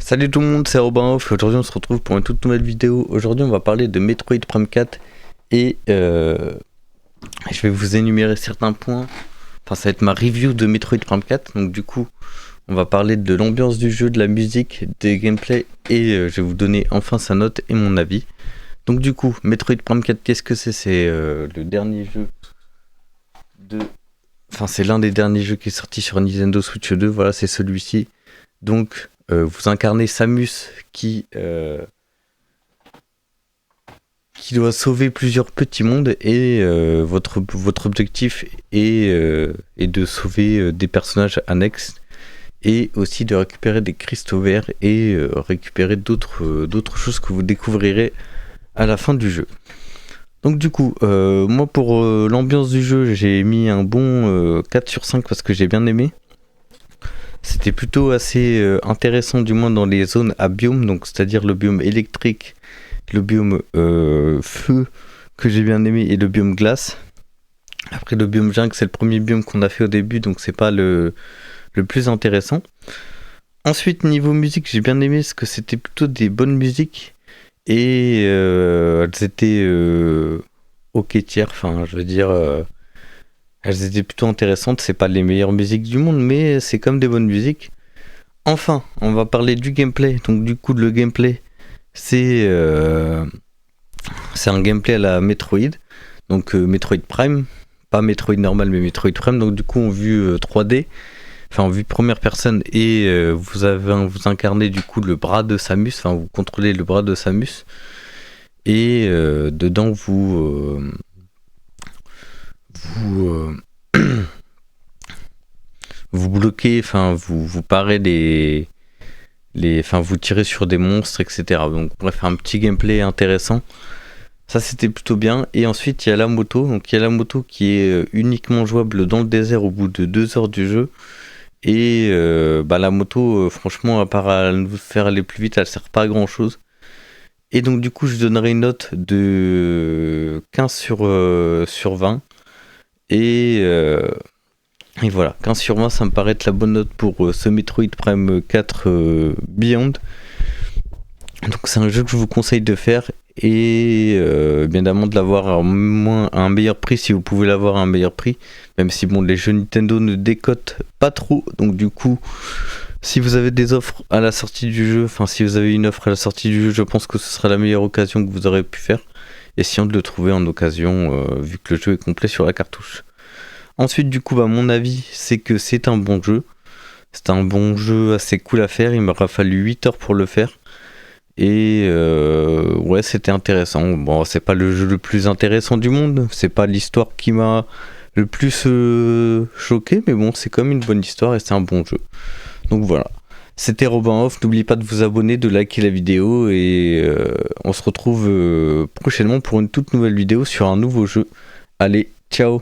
Salut tout le monde, c'est Robin Off et aujourd'hui on se retrouve pour une toute nouvelle vidéo. Aujourd'hui on va parler de Metroid Prime 4 et je vais vous énumérer certains points. Enfin ça va être ma review de Metroid Prime 4. Donc du coup on va parler de l'ambiance du jeu, de la musique, des gameplays et je vais vous donner enfin sa note et mon avis. Donc du coup Metroid Prime 4 qu'est-ce que c'est? C'est le dernier jeu de... Enfin c'est l'un des derniers jeux qui est sorti sur Nintendo Switch 2, voilà c'est celui-ci. Donc vous incarnez Samus qui doit sauver plusieurs petits mondes et votre objectif est de sauver des personnages annexes et aussi de récupérer des cristaux verts et récupérer d'autres choses que vous découvrirez à la fin du jeu. Donc du coup, moi pour l'ambiance du jeu, j'ai mis un bon 4 sur 5 parce que j'ai bien aimé. C'était plutôt assez intéressant, du moins dans les zones à biome, donc c'est-à-dire le biome électrique, le biome feu que j'ai bien aimé et le biome glace. Après le biome jungle, c'est le premier biome qu'on a fait au début, donc c'est pas le plus intéressant. Ensuite niveau musique, j'ai bien aimé parce que c'était plutôt des bonnes musiques et elles étaient ok tiers, enfin je veux dire... elles étaient plutôt intéressantes, c'est pas les meilleures musiques du monde, mais c'est comme des bonnes musiques. Enfin, on va parler du gameplay. Donc du coup, le gameplay, c'est un gameplay à la Metroid. Donc Metroid Prime, pas Metroid normal, mais Metroid Prime. Donc du coup, en vue 3D, enfin en vue première personne, et vous incarnez du coup le bras de Samus, enfin vous contrôlez le bras de Samus. Et dedans, vous vous bloquez, enfin vous parez enfin vous tirez sur des monstres, etc. Donc bref, un petit gameplay intéressant. Ça c'était plutôt bien. Et ensuite il y a la moto. Donc il y a la moto qui est uniquement jouable dans le désert au bout de 2 heures du jeu. Et la moto, franchement, à part nous faire aller plus vite, elle sert pas à grand chose. Et donc du coup je donnerai une note de 15 sur 20. Et voilà, 15 sur 20, ça me paraît être la bonne note pour ce Metroid Prime 4 Beyond. Donc c'est un jeu que je vous conseille de faire et bien évidemment de l'avoir à un meilleur prix si vous pouvez l'avoir à un meilleur prix. Même si bon, les jeux Nintendo ne décotent pas trop, donc du coup, si vous avez des offres à la sortie du jeu, enfin si vous avez une offre à la sortie du jeu, je pense que ce sera la meilleure occasion que vous aurez pu faire. Essayons de le trouver en occasion vu que le jeu est complet sur la cartouche. Ensuite, du coup, mon avis, c'est que c'est un bon jeu. C'est un bon jeu assez cool à faire. Il m'aura fallu 8 heures pour le faire. Et ouais, c'était intéressant. Bon, c'est pas le jeu le plus intéressant du monde. C'est pas l'histoire qui m'a le plus choqué. Mais bon, c'est comme une bonne histoire et c'est un bon jeu. Donc voilà. C'était Robin Off. N'oubliez pas de vous abonner, de liker la vidéo. Et on se retrouve prochainement pour une toute nouvelle vidéo sur un nouveau jeu. Allez, ciao!